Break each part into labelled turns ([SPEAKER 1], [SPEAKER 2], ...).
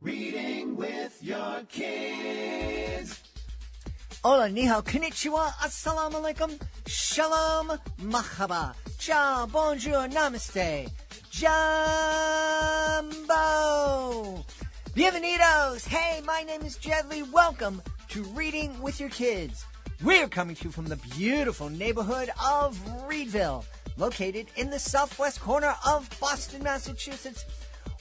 [SPEAKER 1] Reading with your kids.
[SPEAKER 2] Hola, ni hao, konnichiwa, assalamu alaikum, shalom, mahaba, ciao, bonjour, namaste, jumbo, bienvenidos. Hey, my name is Jedley. Welcome to Reading with Your Kids. We're coming to you from the beautiful neighborhood of Reedville, located in the southwest corner of Boston, Massachusetts.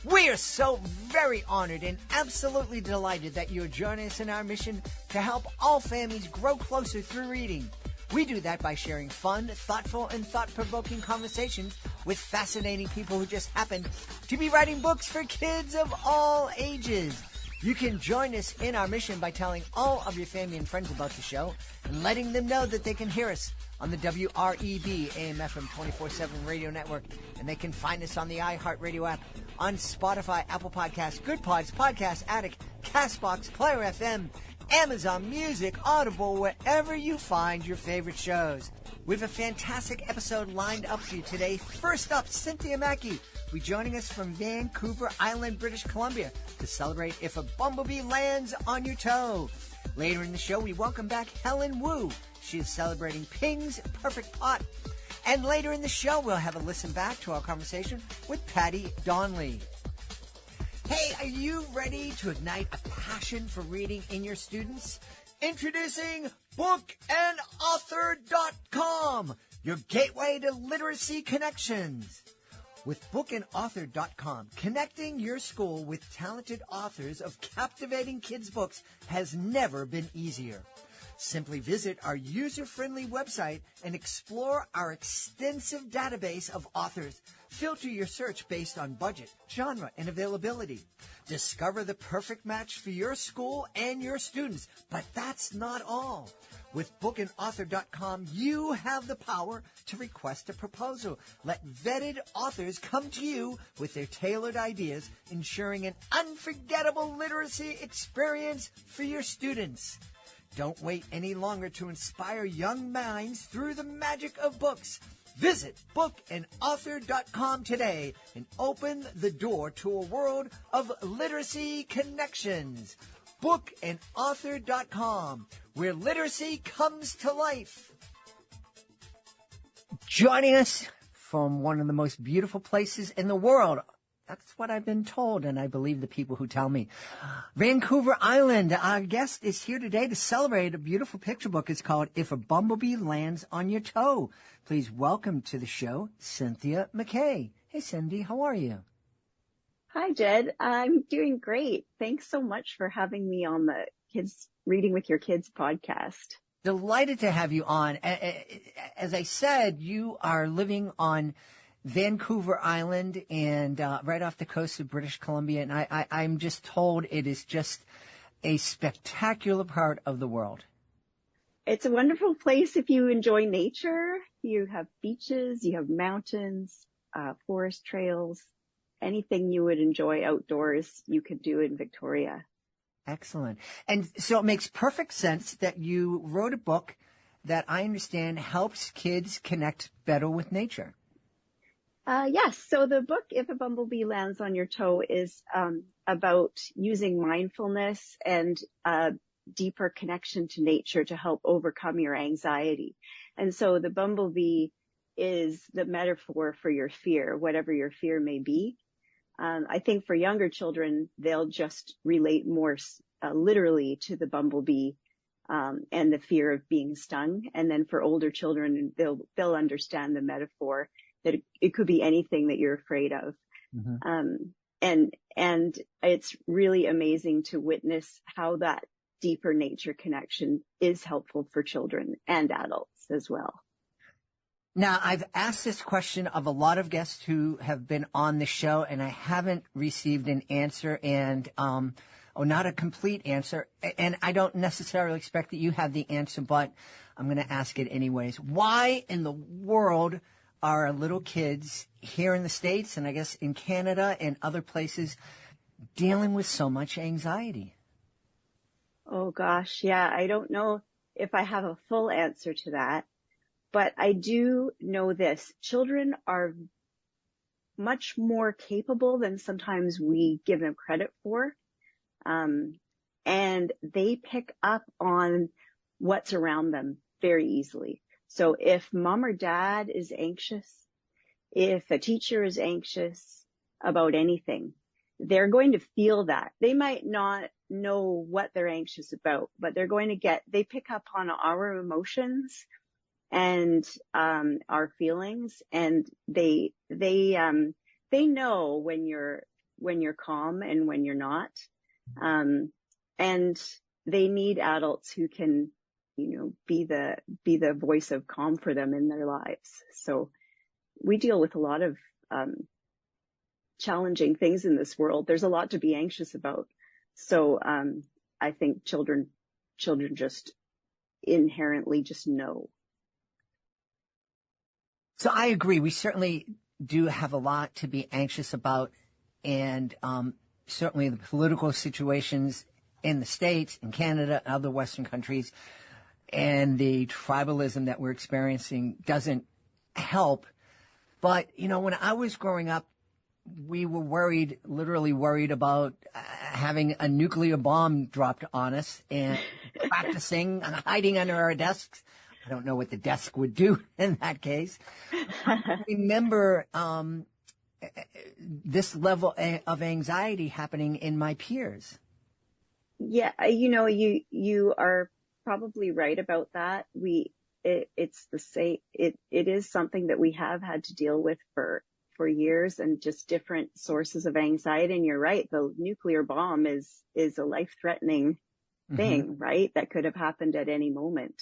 [SPEAKER 2] We are so very honored and absolutely delighted that you're joining us in our mission to help all families grow closer through reading. We do that by sharing fun, thoughtful, and thought-provoking conversations with fascinating people who just happen to be writing books for kids of all ages. You can join us in our mission by telling all of your family and friends about the show and letting them know that they can hear us on the WREB AM/FM 24/7 radio network, and they can find us on the iHeartRadio app, on Spotify, Apple Podcasts, Good Pods, Podcast Addict, CastBox, Player FM, Amazon Music, Audible, wherever you find your favorite shows. We have a fantastic episode lined up for you today. First up, Cynthia MacKay will be joining us from Vancouver Island, British Columbia, to celebrate If a Bumblebee Lands on Your Toe. Later in the show, we welcome back Helen Wu. She is celebrating Ping's Perfect Pot. And later in the show, we'll have a listen back to our conversation with Patty Donnelly. Hey, are you ready to ignite a passion for reading in your students? Introducing bookandauthor.com, your gateway to literacy connections. With bookandauthor.com, connecting your school with talented authors of captivating kids' books has never been easier. Simply visit our user-friendly website and explore our extensive database of authors. Filter your search based on budget, genre, and availability. Discover the perfect match for your school and your students. But that's not all. With bookandauthor.com, you have the power to request a proposal. Let vetted authors come to you with their tailored ideas, ensuring an unforgettable literacy experience for your students. Don't wait any longer to inspire young minds through the magic of books. Visit bookandauthor.com today and open the door to a world of literacy connections. Bookandauthor.com, where literacy comes to life. Joining us from one of the most beautiful places in the world. That's what I've been told, and I believe the people who tell me. Vancouver Island, our guest is here today to celebrate a beautiful picture book. It's called If a Bumblebee Lands on Your Toe. Please welcome to the show, Cynthia MacKay. Hey, Cindy, how are you?
[SPEAKER 3] Hi, Jed. I'm doing great. Thanks so much for having me on the Kids Reading with Your Kids podcast.
[SPEAKER 2] Delighted to have you on. As I said, you are living on Vancouver Island and right off the coast of British Columbia, and I'm just told it is just a spectacular part of the world.
[SPEAKER 3] It's a wonderful place if you enjoy nature. You have beaches, you have mountains, forest trails, anything you would enjoy outdoors, you could do in Victoria.
[SPEAKER 2] Excellent. And so it makes perfect sense that you wrote a book that I understand helps kids connect better with nature.
[SPEAKER 3] Yes. So the book, If a Bumblebee Lands on Your Toe, is about using mindfulness and a deeper connection to nature to help overcome your anxiety. And so the bumblebee is the metaphor for your fear, whatever your fear may be. I think for younger children, they'll just relate more literally to the bumblebee and the fear of being stung. And then for older children, they'll understand the metaphor that it could be anything that you're afraid of. Mm-hmm. And it's really amazing to witness how that deeper nature connection is helpful for children and adults as well.
[SPEAKER 2] Now, I've asked this question of a lot of guests who have been on the show, and I haven't received an answer or not a complete answer. And I don't necessarily expect that you have the answer, but I'm going to ask it anyways. Why in the world are little kids here in the States and I guess in Canada and other places dealing with so much anxiety?
[SPEAKER 3] Oh gosh, yeah, I don't know if I have a full answer to that, but I do know this. Children are much more capable than sometimes we give them credit for. And they pick up on what's around them very easily. So if mom or dad is anxious, if a teacher is anxious about anything, they're going to feel that. They might not know what they're anxious about, but they pick up on our emotions and our feelings, and they know when you're calm and when you're not. And they need adults who can, be the voice of calm for them in their lives. So we deal with a lot of challenging things in this world. There's a lot to be anxious about. So I think children just inherently just know.
[SPEAKER 2] So I agree. We certainly do have a lot to be anxious about, and certainly the political situations in the States, in Canada, and other Western countries, and the tribalism that we're experiencing doesn't help. But, when I was growing up, we were literally worried about having a nuclear bomb dropped on us and practicing and hiding under our desks. I don't know what the desk would do in that case. I remember this level of anxiety happening in my peers.
[SPEAKER 3] Yeah, you are probably right about that. It's the same. It is something that we have had to deal with for years, and just different sources of anxiety. And you're right, the nuclear bomb is a life-threatening thing, right? That could have happened at any moment.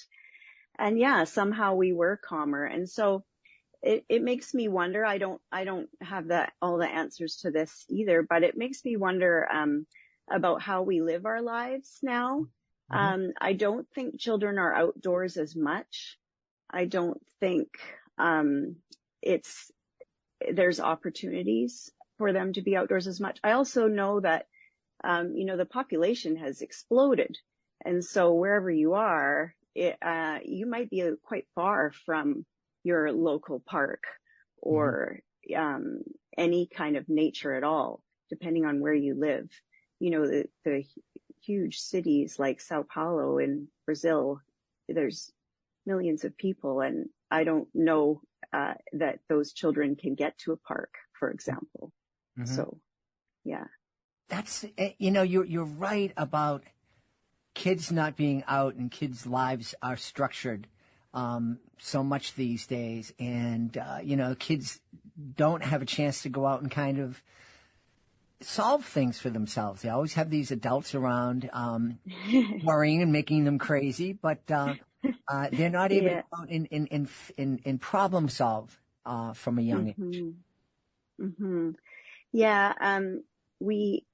[SPEAKER 3] And yeah, somehow we were calmer. And so it makes me wonder. I don't have all the answers to this either, but it makes me wonder about how we live our lives now. I don't think children are outdoors as much. I don't think there's opportunities for them to be outdoors as much. I also know that the population has exploded, and so wherever you are, you might be quite far from your local park or any kind of nature at all, depending on where you live. The huge cities like Sao Paulo in Brazil, there's millions of people, and I don't know that those children can get to a park, for example. So, yeah.
[SPEAKER 2] That's, you're right about kids not being out, and kids' lives are structured so much these days. And, kids don't have a chance to go out and kind of solve things for themselves. They always have these adults around worrying and making them crazy, but they're not able to go out and problem solve from a young age.
[SPEAKER 3] Yeah,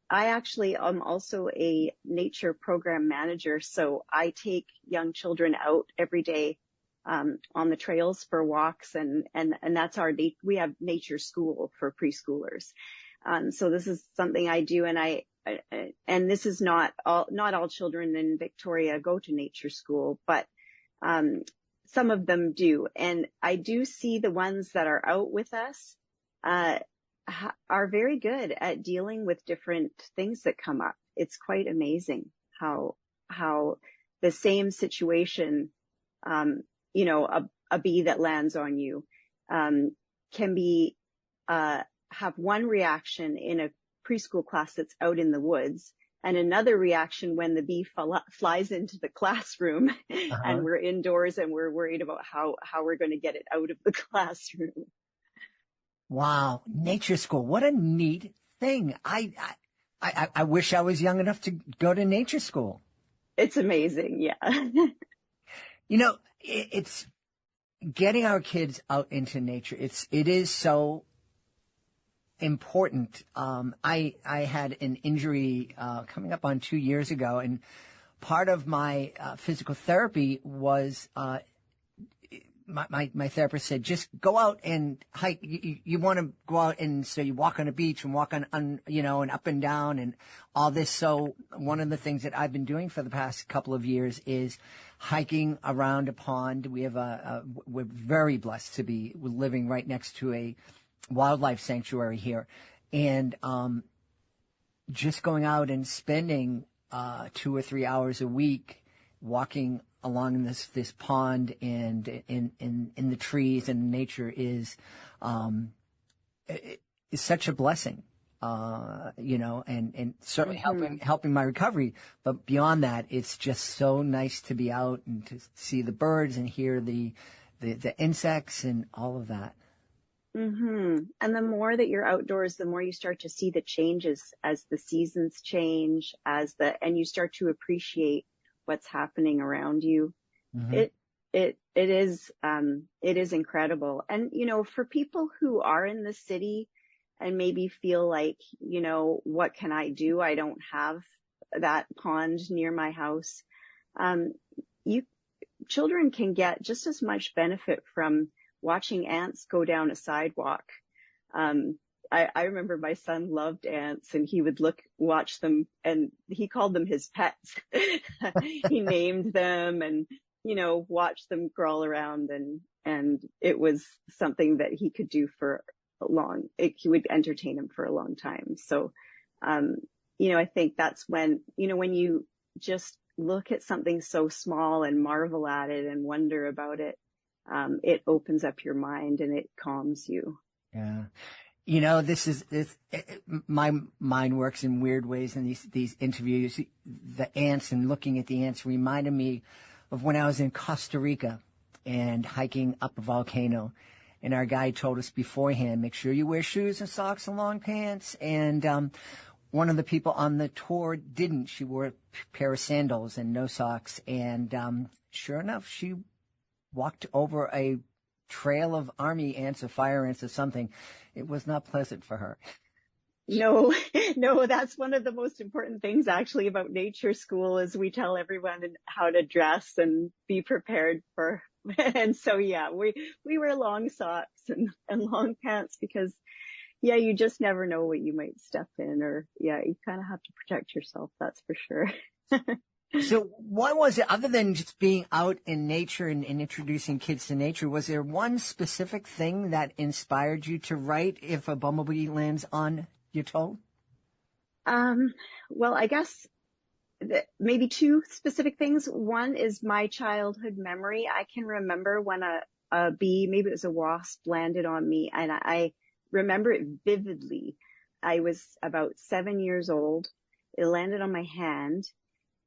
[SPEAKER 3] I actually am also a nature program manager, so I take young children out every day on the trails for walks, and that's we have nature school for preschoolers. So this is something I do, and this is not all children in Victoria go to nature school, but some of them do. And I do see the ones that are out with us are very good at dealing with different things that come up. It's quite amazing how the same situation, a bee that lands on you, can be have one reaction in a preschool class that's out in the woods, and another reaction when the bee flies into the classroom and we're indoors and we're worried about how we're going to get it out of the classroom.
[SPEAKER 2] Wow. Nature school. What a neat thing. I wish I was young enough to go to nature school.
[SPEAKER 3] It's amazing. Yeah.
[SPEAKER 2] It's getting our kids out into nature. It is so important. I had an injury coming up on 2 years ago, and part of my physical therapy was my therapist said, just go out and hike. You want to go out, and so you walk on a beach and walk on and up and down and all this. So one of the things that I've been doing for the past couple of years is hiking around a pond. We have we're very blessed to be living right next to a wildlife sanctuary here. And just going out and spending 2 or 3 hours a week walking along this pond and in the trees and nature is such a blessing. And certainly helping my recovery. But beyond that, it's just so nice to be out and to see the birds and hear the insects and all of that.
[SPEAKER 3] And the more that you're outdoors, the more you start to see the changes as the seasons change, and you start to appreciate what's happening around you. It is incredible. And, for people who are in the city and maybe feel like, what can I do? I don't have that pond near my house. Children can get just as much benefit from watching ants go down a sidewalk. I remember my son loved ants, and he would watch them, and he called them his pets. He named them and, watched them crawl around, and it was something that he could do for he would entertain him for a long time. So, I think that's when you just look at something so small and marvel at it and wonder about it, it opens up your mind and it calms you.
[SPEAKER 2] Yeah. My mind works in weird ways in these interviews. The ants and looking at the ants reminded me of when I was in Costa Rica and hiking up a volcano. And our guide told us beforehand, make sure you wear shoes and socks and long pants. And one of the people on the tour didn't. She wore a pair of sandals and no socks. And sure enough, she walked over a trail of army ants or fire ants or something. It was not pleasant for her.
[SPEAKER 3] No, that's one of the most important things actually about nature school is we tell everyone how to dress and be prepared for. And so, yeah, we wear long socks and long pants because, you just never know what you might step in, or, you kind of have to protect yourself. That's for sure.
[SPEAKER 2] So what was it, other than just being out in nature and introducing kids to nature, was there one specific thing that inspired you to write If a Bumblebee Lands on Your Toe?
[SPEAKER 3] Well, I guess maybe two specific things. One is my childhood memory. I can remember when a bee, maybe it was a wasp, landed on me, and I remember it vividly. I was about 7 years old. It landed on my hand.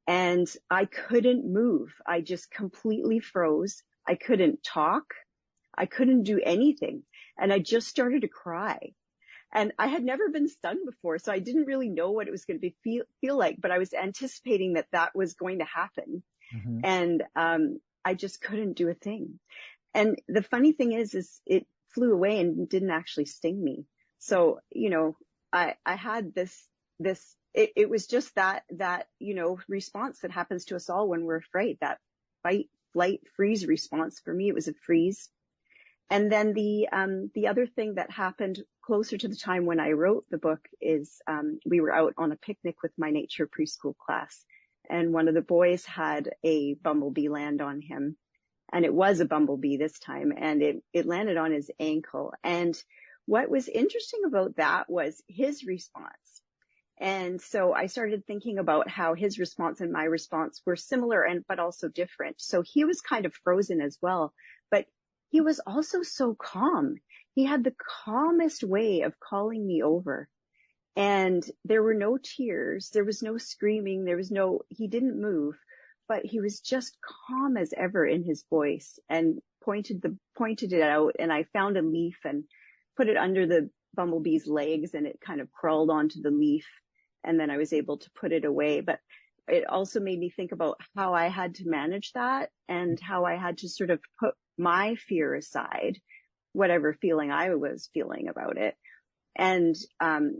[SPEAKER 3] And I couldn't move. I just completely froze. I couldn't talk. I couldn't do anything. And I just started to cry. And I had never been stung before, so I didn't really know what it was going to feel like, but I was anticipating that was going to happen. And I just couldn't do a thing. And the funny thing is it flew away and didn't actually sting me. So, I had this it was just that, response that happens to us all when we're afraid, that fight, flight, freeze response. For me, it was a freeze. And then the other thing that happened closer to the time when I wrote the book is, we were out on a picnic with my nature preschool class, and one of the boys had a bumblebee land on him, and it was a bumblebee this time, and it landed on his ankle. And what was interesting about that was his response. And so I started thinking about how his response and my response were similar but also different. So he was kind of frozen as well, but he was also so calm. He had the calmest way of calling me over, and there were no tears. There was no screaming. He didn't move, but he was just calm as ever in his voice and pointed it out. And I found a leaf and put it under the bumblebee's legs, and it kind of crawled onto the leaf. And then I was able to put it away. But it also made me think about how I had to manage that and how I had to sort of put my fear aside, whatever feeling I was feeling about it. And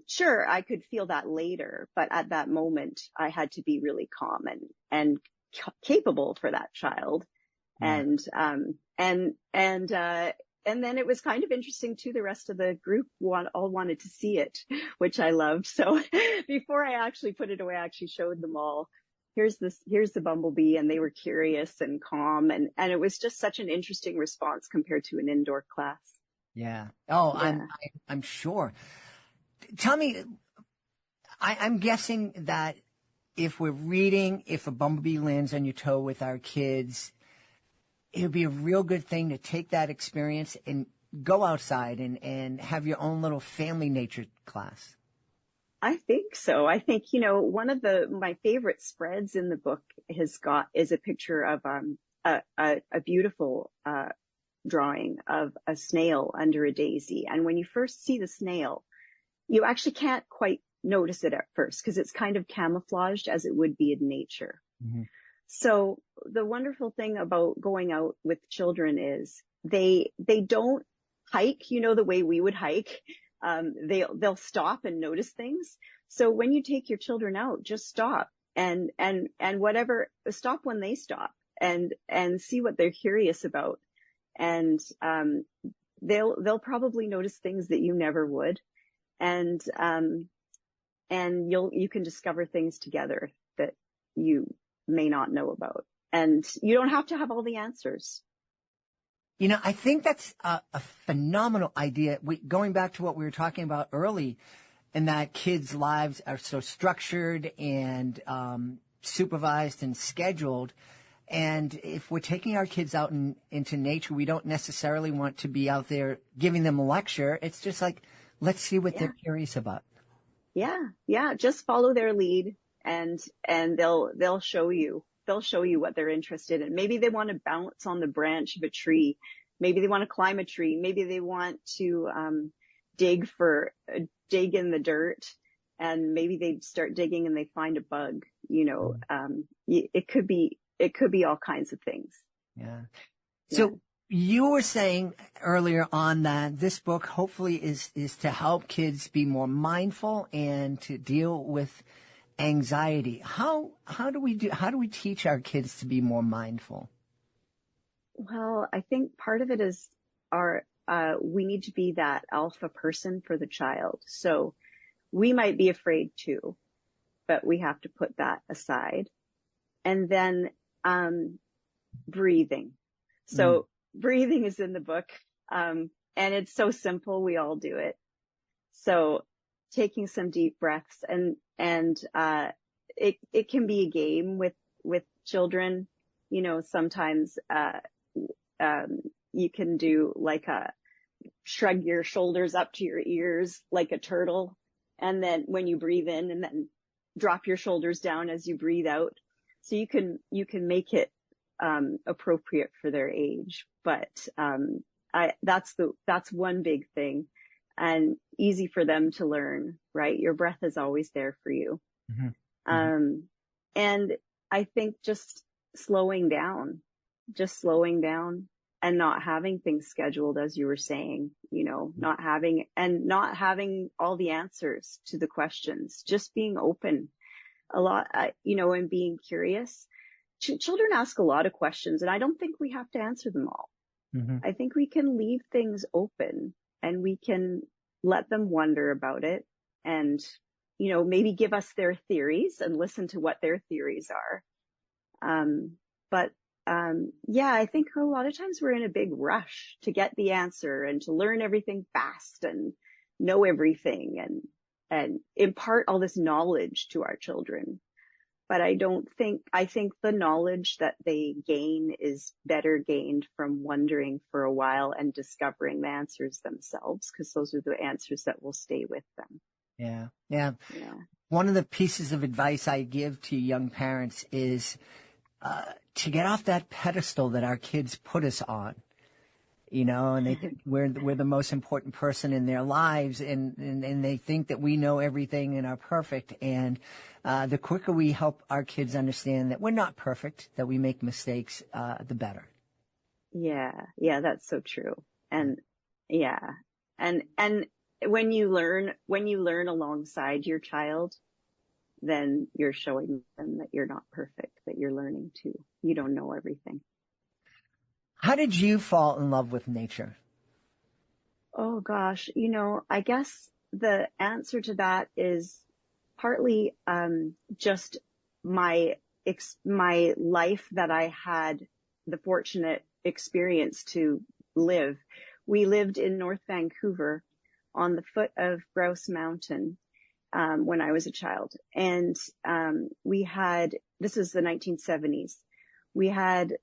[SPEAKER 3] sure, I could feel that later, but at that moment, I had to be really calm and capable for that child. Yeah. And then it was kind of interesting too. The rest of the group all wanted to see it, which I loved. So before I actually put it away, I actually showed them all, here's the bumblebee, and they were curious and calm. And it was just such an interesting response compared to an indoor class.
[SPEAKER 2] Yeah. Oh, yeah. I'm sure. Tell me, I'm guessing that if we're reading If a Bumblebee Lands on Your Toe with our kids, it would be a real good thing to take that experience and go outside and have your own little family nature class.
[SPEAKER 3] I think so. I think, one of my favorite spreads in the book is a picture of, a beautiful, drawing of a snail under a daisy. And when you first see the snail, you actually can't quite notice it at first because it's kind of camouflaged as it would be in nature.
[SPEAKER 2] Mm-hmm.
[SPEAKER 3] So the wonderful thing about going out with children is they don't hike, the way we would hike. They'll stop and notice things. So when you take your children out, just stop and stop when they stop and see what they're curious about. And, they'll probably notice things that you never would. And you can discover things together that you may not know about. And you don't have to have all the answers.
[SPEAKER 2] I think that's a phenomenal idea. Going back to what we were talking about early, and that kids' lives are so structured and supervised and scheduled. And if we're taking our kids out into nature, we don't necessarily want to be out there giving them a lecture. It's just like, let's see what they're curious about.
[SPEAKER 3] Yeah. Just follow their lead and they'll show you what they're interested in. Maybe they want to bounce on the branch of a tree. Maybe they want to climb a tree. Maybe they want to, dig in the dirt, and maybe they start digging and they find a bug, it could be all kinds of things.
[SPEAKER 2] Yeah. So you were saying earlier on that this book hopefully is to help kids be more mindful and to deal with anxiety. How do we teach our kids to be more mindful?
[SPEAKER 3] Well, I think part of it is we need to be that alpha person for the child. So we might be afraid too, but we have to put that aside. And then, breathing. So breathing is in the book. And it's so simple. We all do it. So taking some deep breaths and it can be a game with children. Sometimes, you can do like shrug your shoulders up to your ears like a turtle. And then when you breathe in, and then drop your shoulders down as you breathe out. So you can make it, appropriate for their age. But, that's one big thing, and easy for them to learn, right? Your breath is always there for you. Mm-hmm. And I think just slowing down and not having things scheduled, as you were saying, not having all the answers to the questions, just being open a lot, and being curious. Children ask a lot of questions, and I don't think we have to answer them all. Mm-hmm. I think we can leave things open and we can let them wonder about it and, maybe give us their theories and listen to what their theories are. I think a lot of times we're in a big rush to get the answer and to learn everything fast and know everything and impart all this knowledge to our children. But I think the knowledge that they gain is better gained from wondering for a while and discovering the answers themselves, because those are the answers that will stay with them.
[SPEAKER 2] Yeah. One of the pieces of advice I give to young parents is to get off that pedestal that our kids put us on, and they think we're the most important person in their lives, and they think that we know everything and are perfect. And the quicker we help our kids understand that we're not perfect, that we make mistakes, the better.
[SPEAKER 3] Yeah, that's so true. And when you learn alongside your child, then you're showing them that you're not perfect, that you're learning too. You don't know everything.
[SPEAKER 2] How did you fall in love with nature?
[SPEAKER 3] Oh gosh, I guess the answer to that is partly just my life that I had the fortunate experience to live. We lived in North Vancouver on the foot of Grouse Mountain, when I was a child. And this was the 1970s. We had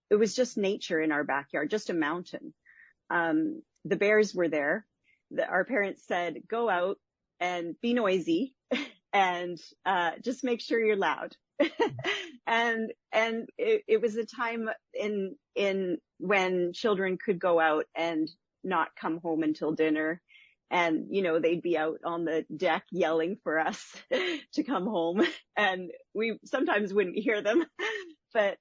[SPEAKER 3] it was just nature in our backyard, just a mountain. The bears were there. Our parents said, go out and be noisy and just make sure you're loud. and it was a time in when children could go out and not come home until dinner. And, they'd be out on the deck yelling for us to come home, and we sometimes wouldn't hear them. But,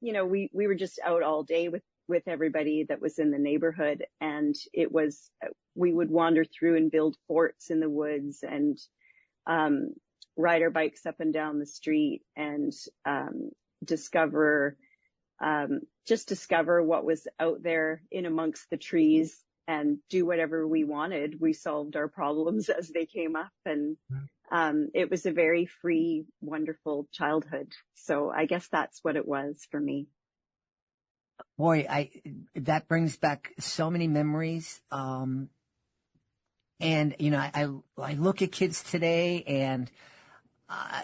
[SPEAKER 3] we were just out all day with everybody that was in the neighborhood. And we would wander through and build forts in the woods and, ride our bikes up and down the street and, discover what was out there in amongst the trees and do whatever we wanted. We solved our problems as they came up, and it was a very free, wonderful childhood. So I guess that's what it was for me.
[SPEAKER 2] Boy, that brings back so many memories. And I look at kids today, and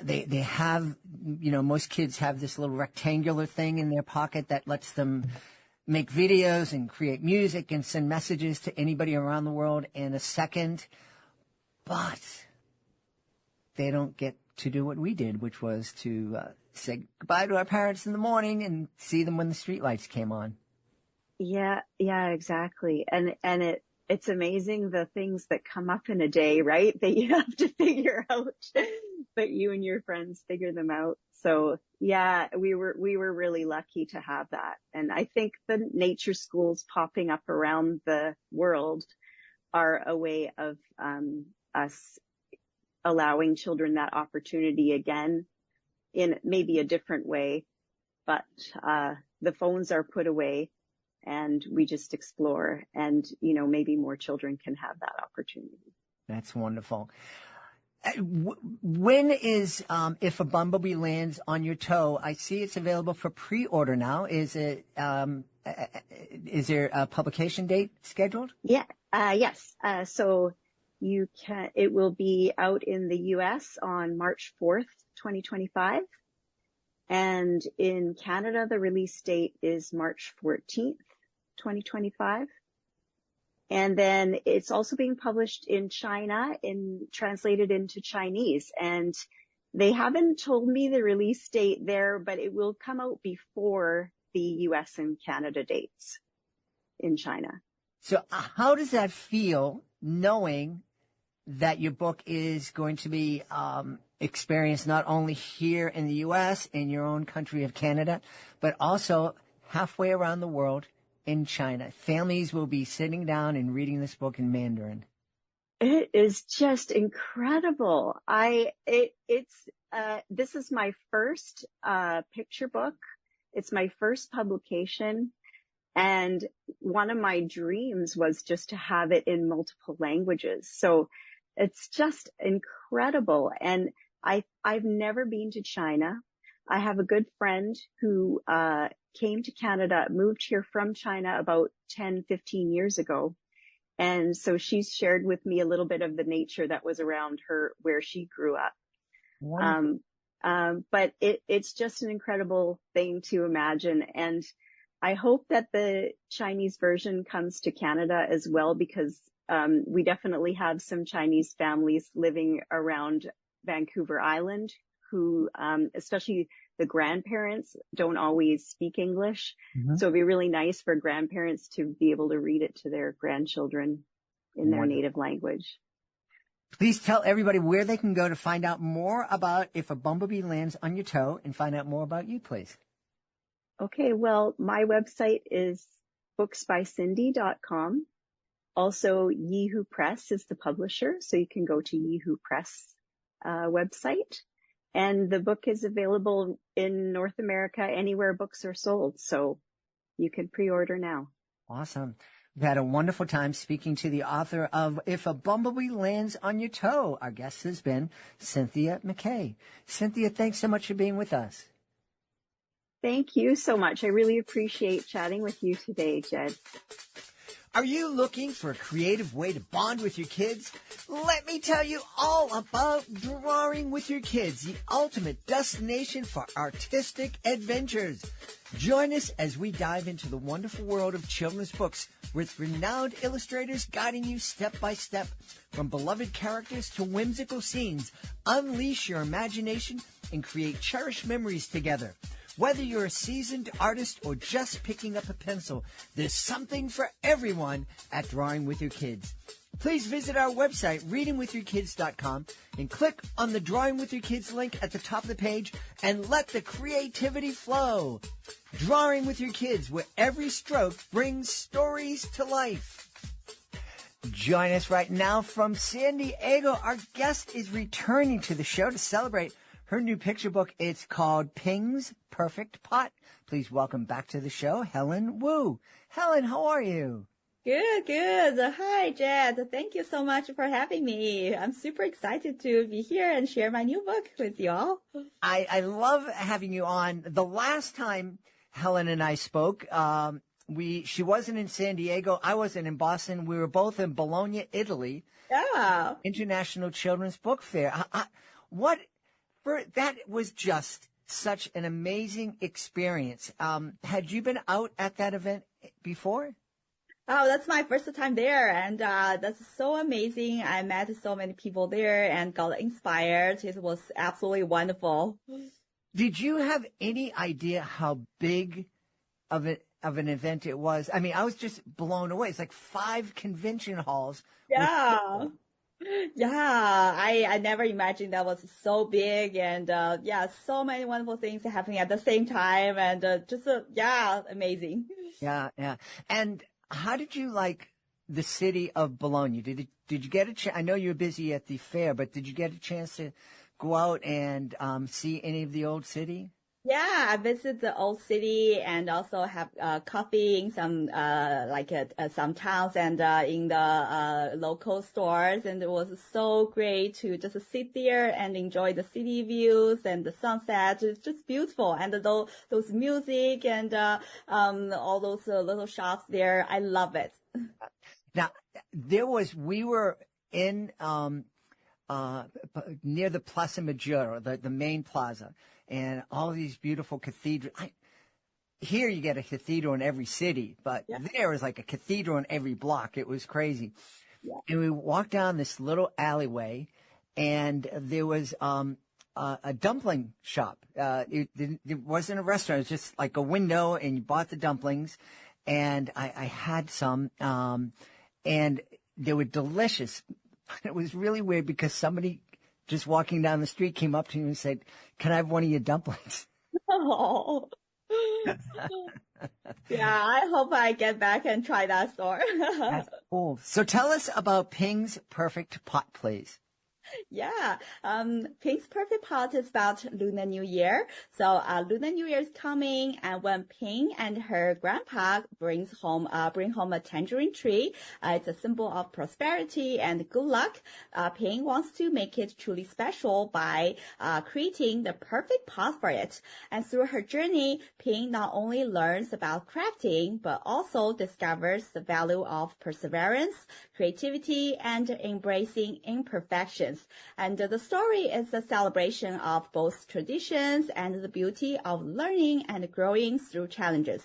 [SPEAKER 2] they have, most kids have this little rectangular thing in their pocket that lets them make videos and create music and send messages to anybody around the world in a second. But they don't get to do what we did, which was to say goodbye to our parents in the morning and see them when the streetlights came on.
[SPEAKER 3] Yeah, exactly. And it's amazing the things that come up in a day, right? That you have to figure out, but you and your friends figure them out. So yeah, we were really lucky to have that. And I think the nature schools popping up around the world are a way of us allowing children that opportunity again in maybe a different way. But the phones are put away and we just explore, and maybe more children can have that opportunity.
[SPEAKER 2] That's wonderful. When is If a Bumblebee Lands on Your Toe? I see it's available for pre-order now. Is there a publication date scheduled?
[SPEAKER 3] Yeah. Yes. So it will be out in the US on March 4th, 2025. And in Canada, the release date is March 14th, 2025. And then it's also being published in China translated into Chinese. And they haven't told me the release date there, but it will come out before the US and Canada dates in China.
[SPEAKER 2] So how does that feel, knowing that your book is going to be experienced not only here in the US, in your own country of Canada, but also halfway around the world in China? Families will be sitting down and reading this book in Mandarin.
[SPEAKER 3] It is just incredible. This is my first picture book. It's my first publication. And one of my dreams was just to have it in multiple languages. So it's just incredible. And I've never been to China. I have a good friend who came to Canada, moved here from China about 10, 15 years ago. And so she's shared with me a little bit of the nature that was around her where she grew up. But it's just an incredible thing to imagine. And I hope that the Chinese version comes to Canada as well, because we definitely have some Chinese families living around Vancouver Island who, especially the grandparents, don't always speak English. Mm-hmm. So it'd be really nice for grandparents to be able to read it to their grandchildren in their native language.
[SPEAKER 2] Please tell everybody where they can go to find out more about If a Bumblebee Lands on Your Toe, and find out more about you, please.
[SPEAKER 3] Okay, well, my website is booksbycindy.com. Also, Yeehoo Press is the publisher, so you can go to Yeehoo Press website. And the book is available in North America anywhere books are sold, so you can pre-order now.
[SPEAKER 2] Awesome. We've had a wonderful time speaking to the author of If a Bumblebee Lands on Your Toe. Our guest has been Cynthia MacKay. Cynthia, thanks so much for being with us.
[SPEAKER 3] Thank you so much. I really appreciate chatting with you today, Jed.
[SPEAKER 2] Are you looking for a creative way to bond with your kids? Let me tell you all about Drawing with Your Kids, the ultimate destination for artistic adventures. Join us as we dive into the wonderful world of children's books with renowned illustrators guiding you step by step. From beloved characters to whimsical scenes, unleash your imagination and create cherished memories together. Whether you're a seasoned artist or just picking up a pencil, there's something for everyone at Drawing with Your Kids. Please visit our website, readingwithyourkids.com, and click on the Drawing with Your Kids link at the top of the page and let the creativity flow. Drawing with Your Kids, where every stroke brings stories to life. Join us right now from San Diego. Our guest is returning to the show to celebrate her new picture book. It's called Ping's Perfect Pot. Please welcome back to the show, Helen Wu. Helen, how are you?
[SPEAKER 4] Good. Hi, Jed. Thank you so much for having me. I'm super excited to be here and share my new book with you all.
[SPEAKER 2] I love having you on. The last time Helen and I spoke, she wasn't in San Diego. I wasn't in Boston. We were both in Bologna, Italy.
[SPEAKER 4] Yeah.
[SPEAKER 2] International Children's Book Fair. That was just such an amazing experience. Had you been out at that event before?
[SPEAKER 4] Oh, that's my first time there, and that's so amazing. I met so many people there and got inspired. It was absolutely wonderful.
[SPEAKER 2] Did you have any idea how big of an event it was? I mean, I was just blown away. It's like 5 convention halls.
[SPEAKER 4] Yeah. Yeah, I never imagined that was so big, and so many wonderful things happening at the same time, and amazing.
[SPEAKER 2] Yeah. And how did you like the city of Bologna? Did you get a chance? I know you were busy at the fair, but did you get a chance to go out and see any of the old city?
[SPEAKER 4] Yeah, I visited the old city and also have coffee in some some towns and in the local stores, and it was so great to just sit there and enjoy the city views and the sunset. It's just beautiful, and those music and all those little shops there. I love it.
[SPEAKER 2] Now, we were in near the Plaza Maggiore, the main plaza, and all these beautiful cathedrals. Here you get a cathedral in every city, but there is like a cathedral in every block. It was crazy. Yeah. And we walked down this little alleyway, and there was a dumpling shop. It wasn't a restaurant. It was just like a window, and you bought the dumplings, and I had some, and they were delicious. It was really weird because somebody just walking down the street came up to me and said, "Can I have one of your dumplings?"
[SPEAKER 4] Oh. Yeah, I hope I get back and try that store.
[SPEAKER 2] That's cool. So tell us about Ping's Perfect Pot, please.
[SPEAKER 4] Yeah, Ping's Perfect Pot is about Lunar New Year. So Lunar New Year is coming, and when Ping and her grandpa bring home a tangerine tree, it's a symbol of prosperity and good luck. Ping wants to make it truly special by creating the perfect pot for it. And through her journey, Ping not only learns about crafting, but also discovers the value of perseverance, creativity, and embracing imperfections. And the story is a celebration of both traditions and the beauty of learning and growing through challenges.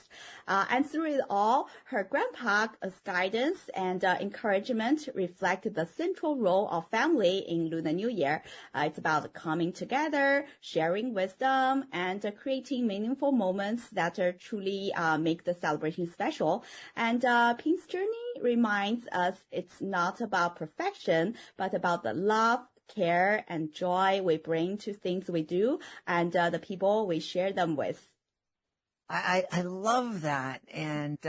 [SPEAKER 4] And through it all, her grandpa's guidance and encouragement reflect the central role of family in Lunar New Year. It's about coming together, sharing wisdom, and creating meaningful moments that truly make the celebration special. And Ping's journey reminds us it's not about perfection, but about the love, care, and joy we bring to things we do and the people we share them with.
[SPEAKER 2] I love that. And,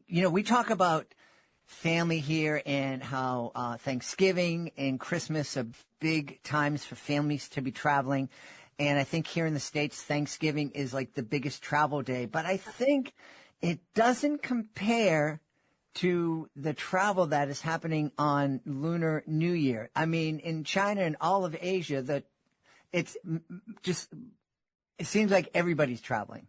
[SPEAKER 2] we talk about family here and how Thanksgiving and Christmas are big times for families to be traveling. And I think here in the States, Thanksgiving is like the biggest travel day. But I think it doesn't compare to the travel that is happening on Lunar New Year. I mean, in China and all of Asia, it seems like everybody's traveling.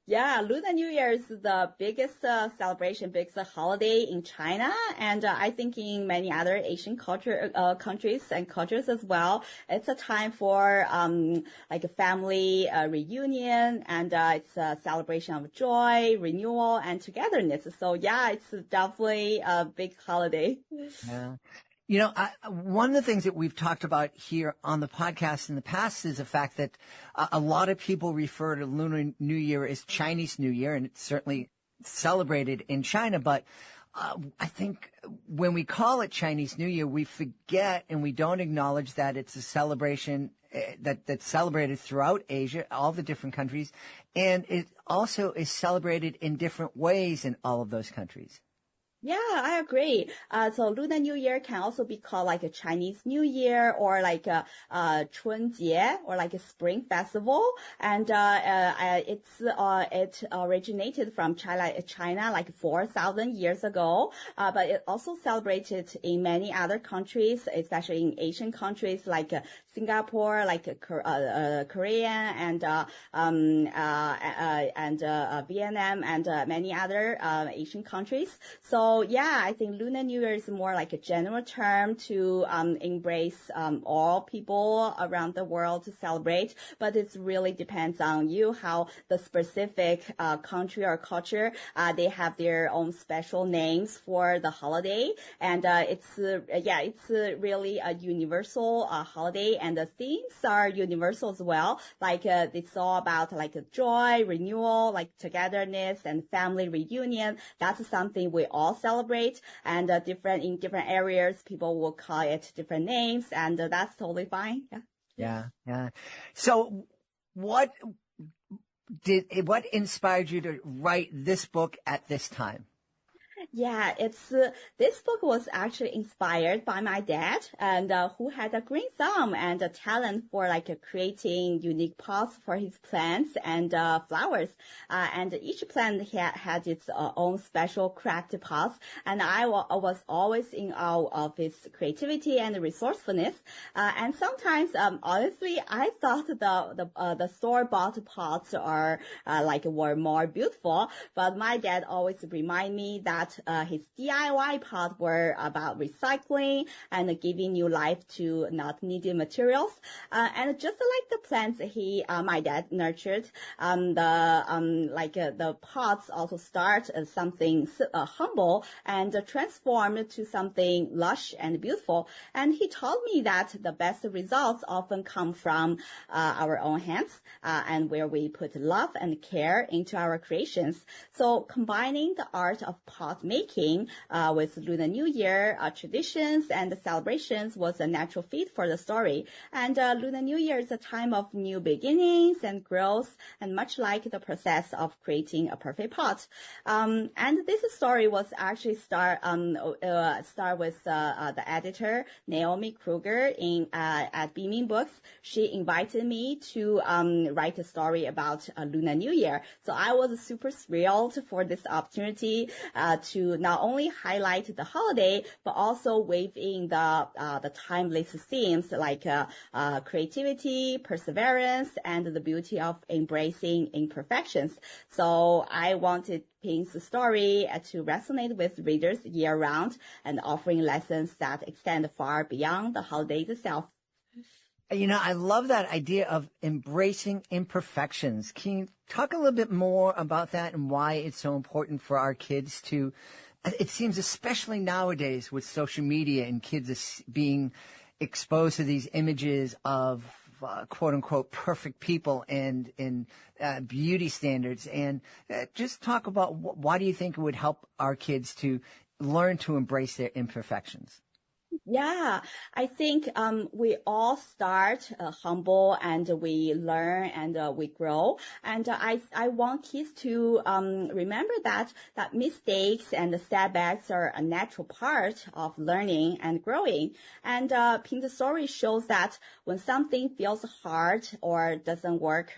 [SPEAKER 4] Yeah, Lunar New Year is the biggest celebration, biggest holiday in China, and I think in many other Asian countries and cultures as well. It's a time for like a family reunion, and it's a celebration of joy, renewal, and togetherness. So yeah, it's definitely a big holiday.
[SPEAKER 2] Yeah. One of the things that we've talked about here on the podcast in the past is the fact that a lot of people refer to Lunar New Year as Chinese New Year, and it's certainly celebrated in China. But I think when we call it Chinese New Year, we forget and we don't acknowledge that it's a celebration that's celebrated throughout Asia, all the different countries, and it also is celebrated in different ways in all of those countries.
[SPEAKER 4] Yeah, I agree. So Lunar New Year can also be called like a Chinese New Year or like a, 春节 or like a Spring Festival. And, it originated from China like 4,000 years ago. But it also celebrated in many other countries, especially in Asian countries like Singapore, like Korea and Vietnam and many other Asian countries. So yeah, I think Lunar New Year is more like a general term to embrace all people around the world to celebrate, but it really depends on you how the specific country or culture they have their own special names for the holiday, and it's really a universal holiday, and the themes are universal as well. Like it's all about like joy, renewal, like togetherness, and family reunion. That's something we all celebrate, and in different areas, people will call it different names, and that's totally fine.
[SPEAKER 2] Yeah. So what inspired you to write this book at this time?
[SPEAKER 4] Yeah, this book was actually inspired by my dad, and who had a green thumb and a talent for like creating unique pots for his plants and flowers. And each plant had its own special craft pots, and I was always in awe of his creativity and resourcefulness. And sometimes, honestly, I thought the store-bought pots were more beautiful, but my dad always remind me that his DIY pots were about recycling and giving new life to not needed materials. And just like the plants my dad nurtured, the pots also start as something humble and transform to something lush and beautiful. And he told me that the best results often come from our own hands, and where we put love and care into our creations. So combining the art of pot making with Lunar New Year traditions and celebrations was a natural fit for the story. And Lunar New Year is a time of new beginnings and growth, and much like the process of creating a perfect pot. And this story was actually start with the editor Naomi Kruger at Beaming Books. She invited me to write a story about Lunar New Year. So I was super thrilled for this opportunity to not only highlight the holiday, but also weave in the timeless themes like creativity, perseverance, and the beauty of embracing imperfections. So I wanted Pink's story to resonate with readers year-round and offering lessons that extend far beyond the holiday itself.
[SPEAKER 2] I love that idea of embracing imperfections. Can you talk a little bit more about that and why it's so important for our kids to, it seems especially nowadays with social media and kids being exposed to these images of quote unquote perfect people and beauty standards, and just talk about why do you think it would help our kids to learn to embrace their imperfections?
[SPEAKER 4] Yeah, I think we all start humble, and we learn and we grow. And I want kids to remember that mistakes and setbacks are a natural part of learning and growing. And Pink's story shows that when something feels hard or doesn't work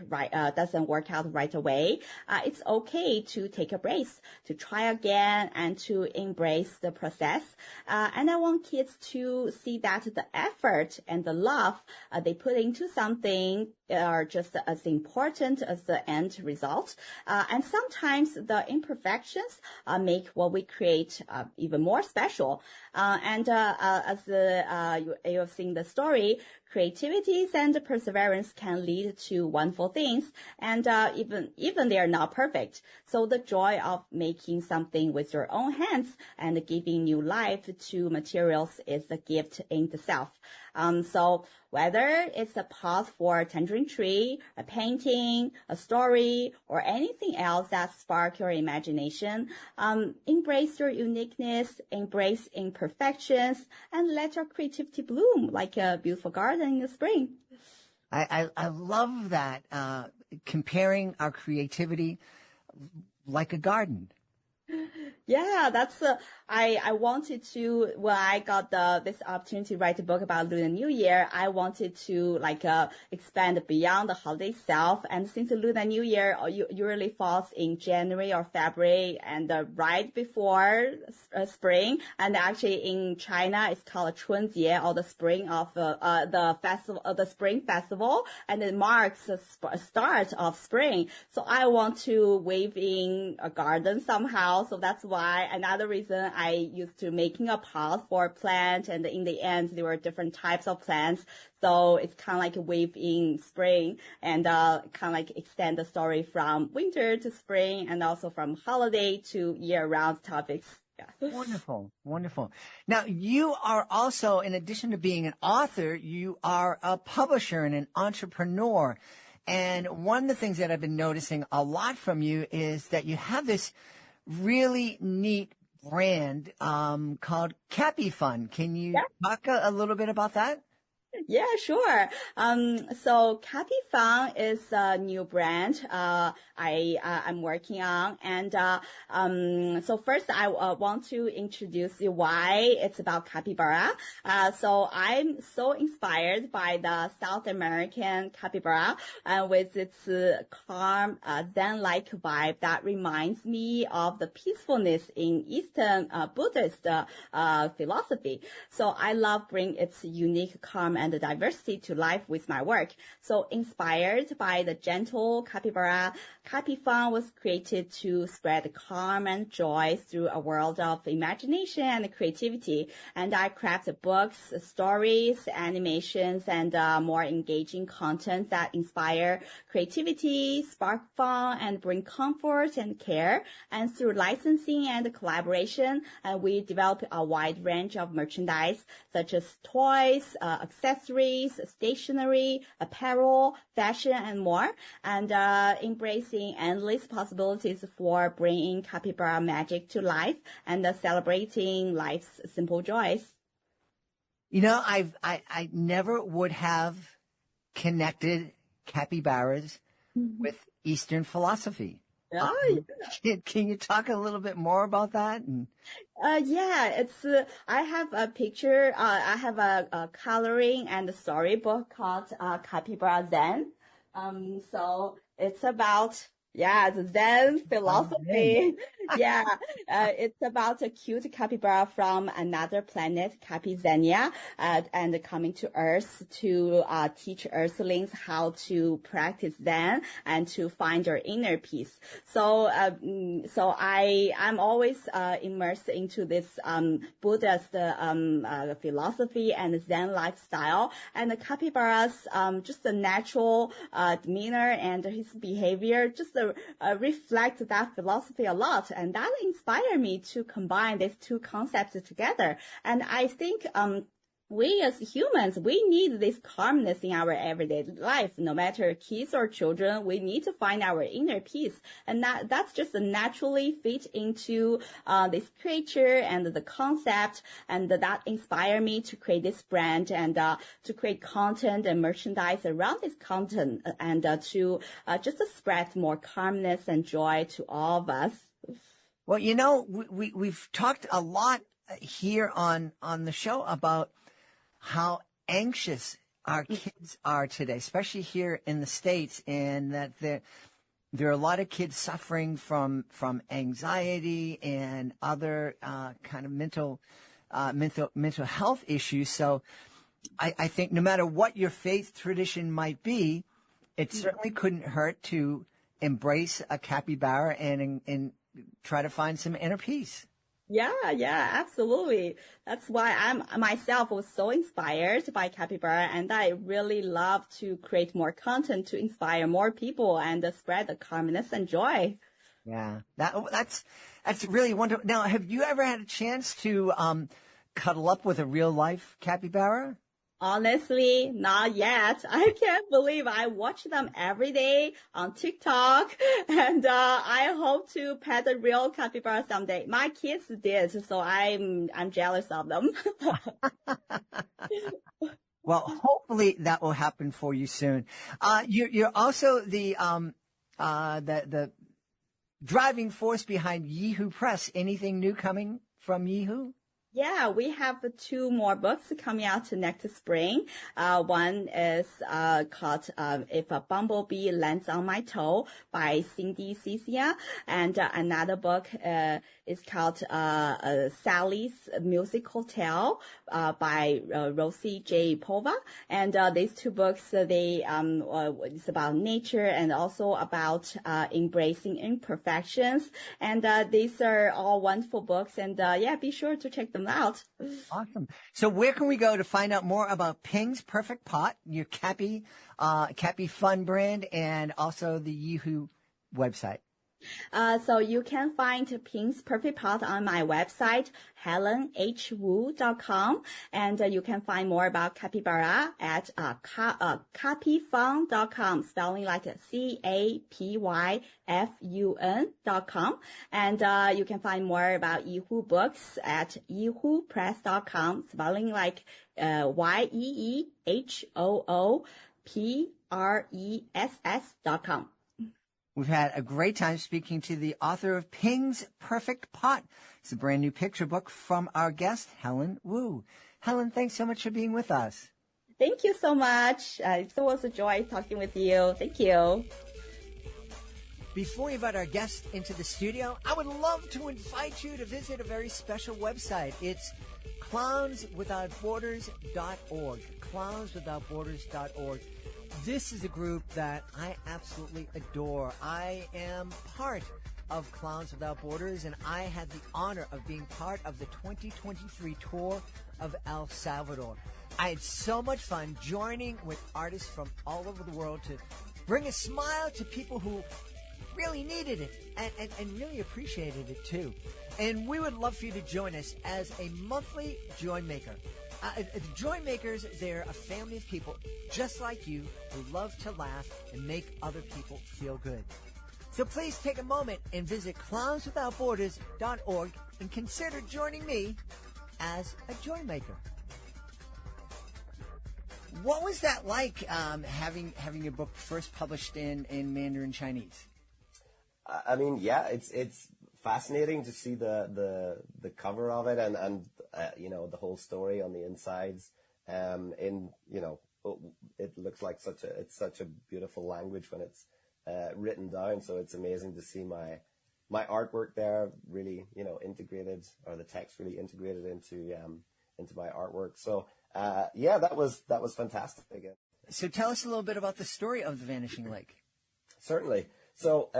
[SPEAKER 4] out right away, it's okay to take a break, to try again, and to embrace the process. And I want kids to see that the effort and the love they put into something are just as important as the end result. And sometimes the imperfections make what we create even more special. As you have seen the story, creativity and perseverance can lead to wonderful things, and even they are not perfect. So the joy of making something with your own hands and giving new life to materials is a gift in itself. So whether it's a pot for a tangerine tree, a painting, a story, or anything else that spark your imagination, embrace your uniqueness, embrace imperfections, and let your creativity bloom like a beautiful garden in the spring.
[SPEAKER 2] I love that, comparing our creativity like a garden.
[SPEAKER 4] Yeah, that's I wanted to, when I got this opportunity to write a book about Lunar New Year, I wanted to expand beyond the holiday itself. And since the Lunar New Year usually falls in January or February and right before spring, and actually in China it's called 春节, or the spring of the festival, the spring festival, and it marks the start of spring. So I want to weave in a garden somehow. So that's why another reason I used to making a pot for a plant, and in the end there were different types of plants. So it's kind of like a weave in spring, and kind of like extend the story from winter to spring, and also from holiday to year-round topics. Yeah.
[SPEAKER 2] Wonderful, wonderful. Now, you are also, in addition to being an author, you are a publisher and an entrepreneur. And one of the things that I've been noticing a lot from you is that you have this really neat brand called Cappy Fun. Can you talk a little bit about that?
[SPEAKER 4] Yeah, sure. So Cappy Fun is a new brand I'm working on, and so first I want to introduce you why it's about capybara. So I'm so inspired by the South American capybara, with its calm, Zen-like vibe that reminds me of the peacefulness in Eastern Buddhist philosophy. So I love bringing its unique calm and the diversity to life with my work. So inspired by the gentle capybara, Cappy Fun was created to spread calm and joy through a world of imagination and creativity. And I craft books, stories, animations, and more engaging content that inspire creativity, spark fun, and bring comfort and care. And through licensing and collaboration, we develop a wide range of merchandise such as toys, accessories, stationery, apparel, fashion, and more, and embracing endless possibilities for bringing capybara magic to life and celebrating life's simple joys.
[SPEAKER 2] You know, I never would have connected capybaras with Eastern philosophy. Can you talk a little bit more about that?
[SPEAKER 4] Yeah, it's, I have a picture, I have a coloring and a storybook called, Capybara Zen. So it's about, the Zen philosophy. It's about a cute capybara from another planet, Capizania, and coming to Earth to teach Earthlings how to practice Zen and to find your inner peace. So I'm always immersed into this Buddhist philosophy and Zen lifestyle, and the capybara's just the natural demeanor and his behavior just reflect that philosophy a lot, and that inspired me to combine these two concepts together. And I think we as humans, we need this calmness in our everyday life. No matter kids or children, we need to find our inner peace, and that's just naturally fit into this creature and the concept, and that inspired me to create this brand and to create content and merchandise around this content, and to just spread more calmness and joy to all of us.
[SPEAKER 2] Well, you know, we've talked a lot here on the show about how anxious our kids are today, especially here in the States, and that there are a lot of kids suffering from anxiety and other kind of mental mental health issues. So I think no matter what your faith tradition might be, it certainly couldn't hurt to embrace a capybara and try to find some inner peace.
[SPEAKER 4] Yeah, absolutely. That's why I'm myself was so inspired by capybara, and I really love to create more content to inspire more people and spread the calmness and joy.
[SPEAKER 2] Yeah, that's really wonderful. Now, have you ever had a chance to cuddle up with a real life capybara?
[SPEAKER 4] Honestly, not yet. I can't believe I watch them every day on TikTok, and I hope to pet a real capybara someday. My kids did, so I'm jealous of them.
[SPEAKER 2] Well, hopefully that will happen for you soon. You're also the driving force behind Yeehoo Press. Anything new coming from Yeehoo?
[SPEAKER 4] Yeah, we have 2 more books coming out next spring. One is called If a Bumblebee Lands on My Toe by Cynthia, and another book is called Sally's Music Hotel by Rosie J. Pova. And these 2 books, it's about nature and also about embracing imperfections. And these are all wonderful books. And be sure to check them out.
[SPEAKER 2] Awesome. So where can we go to find out more about Ping's Perfect Pot, your Cappy Fun brand, and also the Yeehoo website?
[SPEAKER 4] So you can find Ping's Perfect Pot on my website, helenhwu.com, and you can find more about capybara at cappyfun.com, spelling like CAPYFUN.com, and you can find more about Yeehoo books at yeehoopress.com, spelling like YEEHOOPRESS.com.
[SPEAKER 2] We've had a great time speaking to the author of Ping's Perfect Pot. It's a brand new picture book from our guest, Helen Wu. Helen, thanks so much for being with us.
[SPEAKER 4] Thank you so much. It was a joy talking with you. Thank you.
[SPEAKER 2] Before we invite our guest into the studio, I would love to invite you to visit a very special website. It's clownswithoutborders.org. Clownswithoutborders.org. This is a group that I absolutely adore. I am part of Clowns Without Borders, and I had the honor of being part of the 2023 tour of El Salvador. I had so much fun joining with artists from all over the world to bring a smile to people who really needed it and really appreciated it too. And we would love for you to join us as a monthly Joy Maker. The Joy Makers, they're a family of people just like you who love to laugh and make other people feel good. So please take a moment and visit clownswithoutborders.org and consider joining me as a Joy Maker. What was that like having your book first published in Mandarin Chinese?
[SPEAKER 5] I mean, yeah, it's fascinating to see the cover of it and the whole story on the insides. It looks like it's such a beautiful language when it's written down. So it's amazing to see my artwork there really, integrated, or the text really integrated into my artwork. So that was fantastic again.
[SPEAKER 2] So tell us a little bit about the story of The Vanishing Lake. Certainly.
[SPEAKER 5] So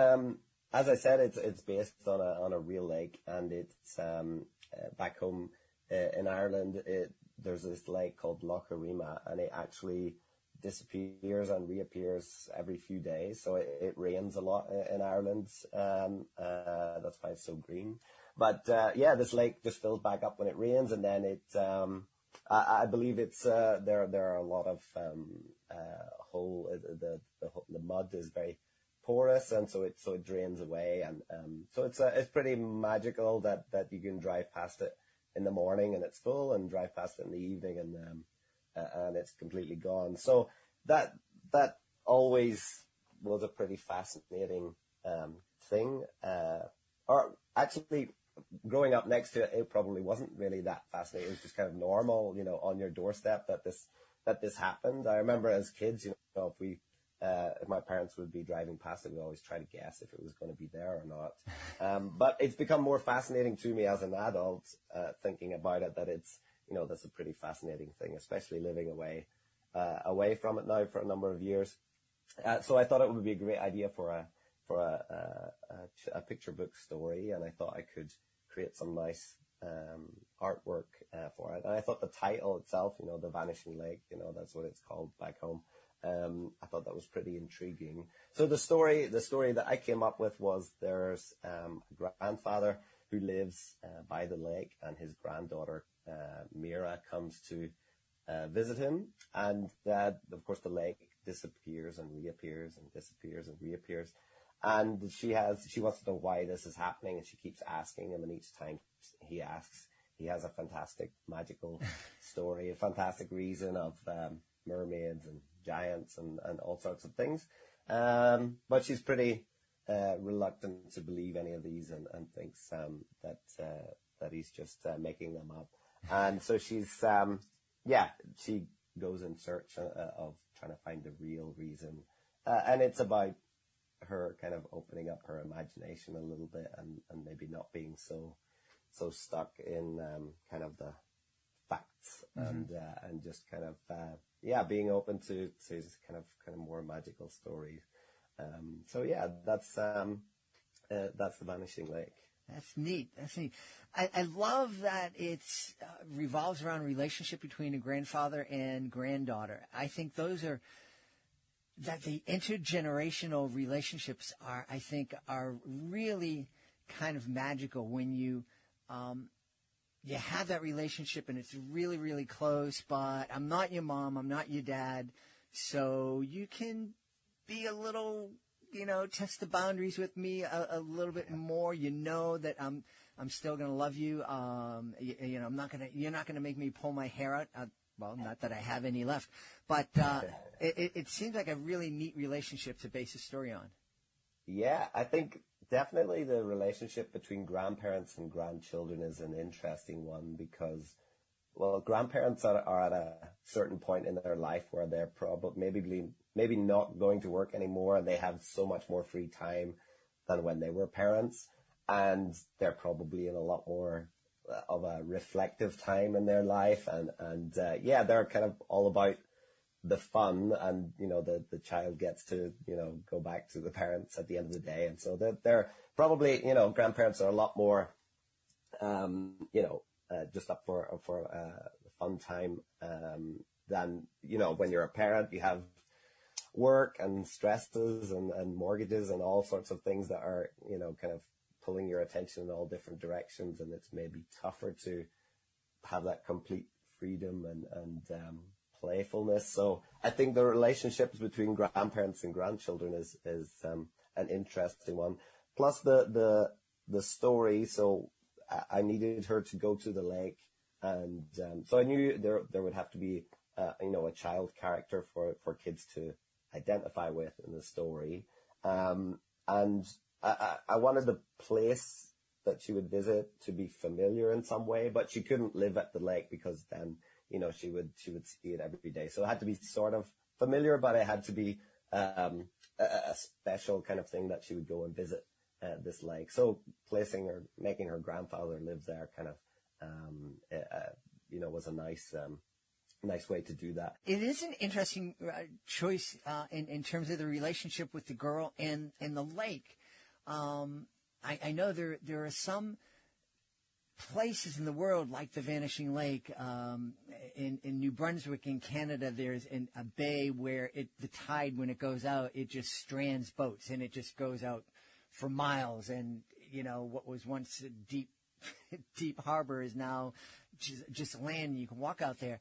[SPEAKER 5] as I said, it's based on a real lake, and it's back home in Ireland. There's this lake called Loch Arima, and it actually disappears and reappears every few days. So it rains a lot in Ireland. That's why it's so green. But this lake just fills back up when it rains, and then it. I believe it's there are a lot of the mud is very porous, and so it drains away, and so it's pretty magical that you can drive past it in the morning and it's full, and drive past it in the evening and it's completely gone. So that always was a pretty fascinating thing. Or actually, growing up next to it, it probably wasn't really that fascinating. It was just kind of normal, on your doorstep that this happened. I remember as kids, if we if my parents would be driving past it, we always try to guess if it was going to be there or not. But it's become more fascinating to me as an adult, thinking about it, that it's, that's a pretty fascinating thing, especially living away from it now for a number of years. So I thought it would be a great idea for a picture book story, and I thought I could create some nice artwork for it. And I thought the title itself, The Vanishing Lake, that's what it's called back home. I thought that was pretty intriguing. So the story that I came up with was, there's a grandfather who lives by the lake, and his granddaughter Mira comes to visit him, and of course the lake disappears and reappears and disappears and reappears, and she wants to know why this is happening, and she keeps asking him, and each time he asks, he has a fantastic magical story, a fantastic reason of mermaids and giants and all sorts of things, but she's pretty reluctant to believe any of these, and thinks that he's just making them up. And so she goes in search of trying to find the real reason, and it's about her kind of opening up her imagination a little bit, and maybe not being so stuck in kind of the facts, and just kind of being open to just kind of more magical stories. That's The Vanishing Lake.
[SPEAKER 2] That's neat. I love that it's revolves around a relationship between a grandfather and granddaughter. I think that the intergenerational relationships are really kind of magical when you have that relationship, and it's really, really close, but I'm not your mom, I'm not your dad, so you can be a little, test the boundaries with me a little bit more. That I'm still going to love you. You're not going to make me pull my hair out. Well, not that I have any left, but it seems like a really neat relationship to base a story on.
[SPEAKER 5] Yeah, I think definitely the relationship between grandparents and grandchildren is an interesting one, because, well, grandparents are at a certain point in their life where they're probably maybe not going to work anymore, and they have so much more free time than when they were parents, and they're probably in a lot more of a reflective time in their life, and they're kind of all about the fun, and the child gets to go back to the parents at the end of the day, and so they're probably grandparents are a lot more just up for a fun time than when you're a parent. You have work and stresses and mortgages and all sorts of things that are kind of pulling your attention in all different directions, and it's maybe tougher to have that complete freedom and playfulness. So I think the relationships between grandparents and grandchildren is an interesting one. Plus the story. So I needed her to go to the lake, and so I knew there would have to be a child character for kids to identify with in the story, and I wanted the place that she would visit to be familiar in some way, but she couldn't live at the lake, because then she would see it every day. So it had to be sort of familiar, but it had to be a special kind of thing that she would go and visit this lake. So making her grandfather live there kind of was a nice way to do that.
[SPEAKER 2] It is an interesting choice in terms of the relationship with the girl and the lake. I know there are some places in the world like the Vanishing Lake. In New Brunswick in Canada, there's a bay where the tide, when it goes out, it just strands boats, and it just goes out for miles. And what was once a deep harbor is now just land, and you can walk out there.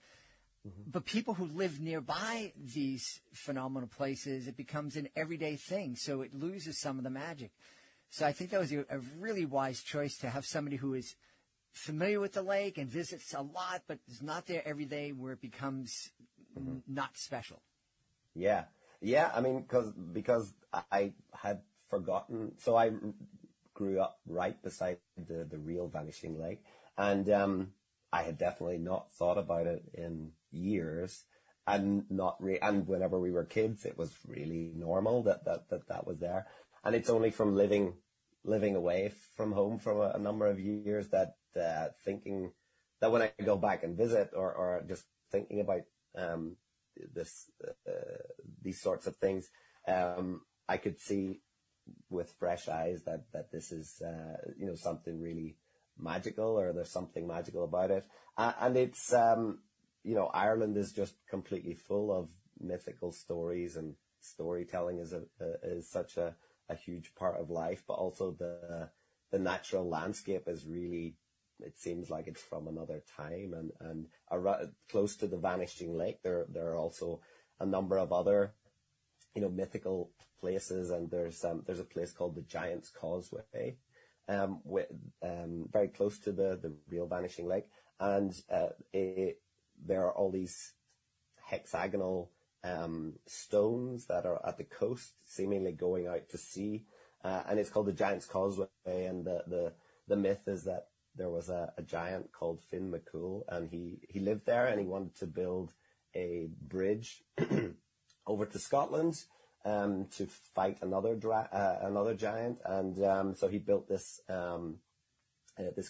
[SPEAKER 2] Mm-hmm. But people who live nearby these phenomenal places, it becomes an everyday thing, so it loses some of the magic. So I think that was a really wise choice, to have somebody who is familiar with the lake and visits a lot, but is not there every day, where it becomes not special. Yeah.
[SPEAKER 5] I mean, because I had forgotten. So I grew up right beside the real Vanishing Lake, and I had definitely not thought about it in years. and and whenever we were kids, it was really normal that was there. And it's only from living away from home for a number of years that thinking that when I go back and visit or just thinking about these sorts of things, I could see with fresh eyes that this is something really magical, or there's something magical about it. And it's Ireland is just completely full of mythical stories, and storytelling is such a huge part of life. But also the natural landscape is really, it seems like it's from another time, and close to the Vanishing Lake there are also a number of other mythical places, and there's a place called the Giant's Causeway, very close to the real Vanishing Lake, and there are all these hexagonal stones that are at the coast, seemingly going out to sea, and it's called the Giant's Causeway. And the myth is that there was a giant called Finn McCool, and he lived there, and he wanted to build a bridge over to Scotland to fight another giant, and so he built this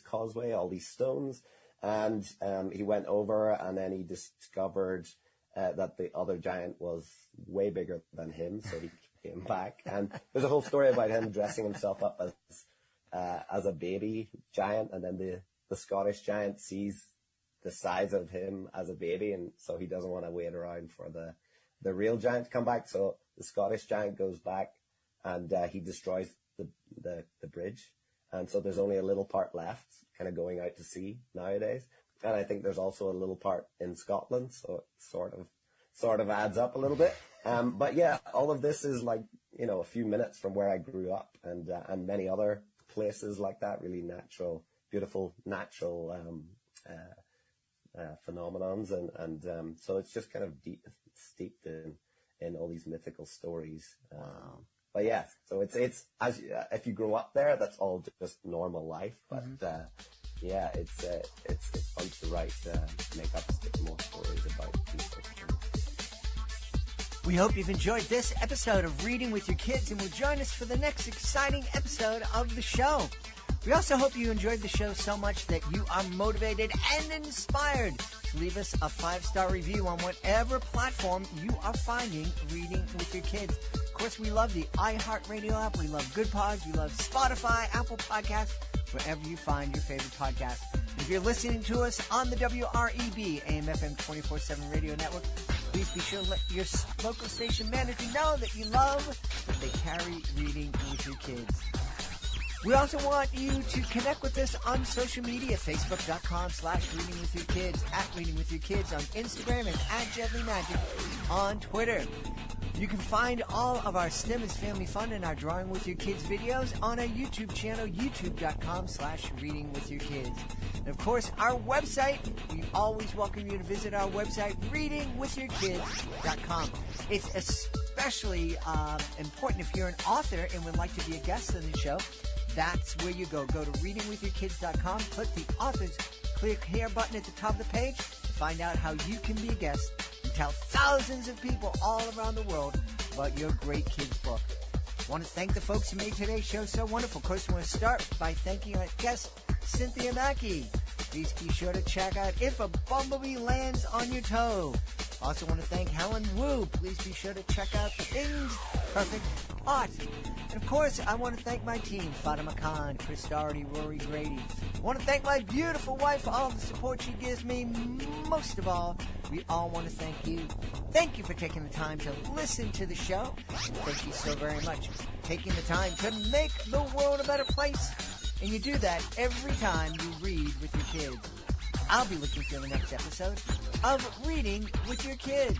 [SPEAKER 5] causeway, all these stones, and he went over, and then he discovered that the other giant was way bigger than him, so he came back, and there's a whole story about him dressing himself up as a baby giant, and then the Scottish giant sees the size of him as a baby, and so he doesn't want to wait around for the real giant to come back. So the Scottish giant goes back, and he destroys the bridge, and so there's only a little part left, kind of going out to sea nowadays. And I think there's also a little part in Scotland, so it sort of adds up a little bit. But yeah, all of this is like a few minutes from where I grew up, and many other places like that, really beautiful natural phenomenons, and so it's just kind of steeped in all these mythical stories.
[SPEAKER 2] Wow.
[SPEAKER 5] But yeah, so it's as if you grow up there, that's all just normal life. But yeah, it's fun to write, make up more stories about these sorts of things.
[SPEAKER 2] We hope you've enjoyed this episode of Reading with Your Kids, and will join us for the next exciting episode of the show. We also hope you enjoyed the show so much that you are motivated and inspired to leave us a 5-star review on whatever platform you are finding Reading with Your Kids. Of course, we love the iHeartRadio app. We love Good Pods. We love Spotify, Apple Podcasts, wherever you find your favorite podcast. If you're listening to us on the WREB AM/FM 24/7 radio network, please be sure to let your local station manager know that you love that they carry Reading with Your Kids. We also want you to connect with us on social media, Facebook.com/Reading with Your Kids, @Reading with Your Kids on Instagram, and @JeadlyMagic on Twitter. You can find all of our STEM is Family Fun and our Drawing with Your Kids videos on our YouTube channel, youtube.com/Reading with Your Kids. And of course, our website, we always welcome you to visit our website, readingwithyourkids.com. It's especially important if you're an author and would like to be a guest on the show. That's where you go. Go to readingwithyourkids.com, click the author's click here button at the top of the page to find out how you can be a guest and tell thousands of people all around the world about your great kids book. I want to thank the folks who made today's show so wonderful. Of course, I want to start by thanking our guest, Cynthia MacKay. Please be sure to check out If a Bumblebee Lands on Your Toe. I also want to thank Helen Wu. Please be sure to check out Imperfect Art. And of course, I want to thank my team, Fatima Khan, Chris Doherty, Rory Grady. I want to thank my beautiful wife for all the support she gives me. Most of all, we all want to thank you. Thank you for taking the time to listen to the show. And thank you so very much for taking the time to make the world a better place. And you do that every time you read with your kids. I'll be looking for the next episode of Reading with Your Kids.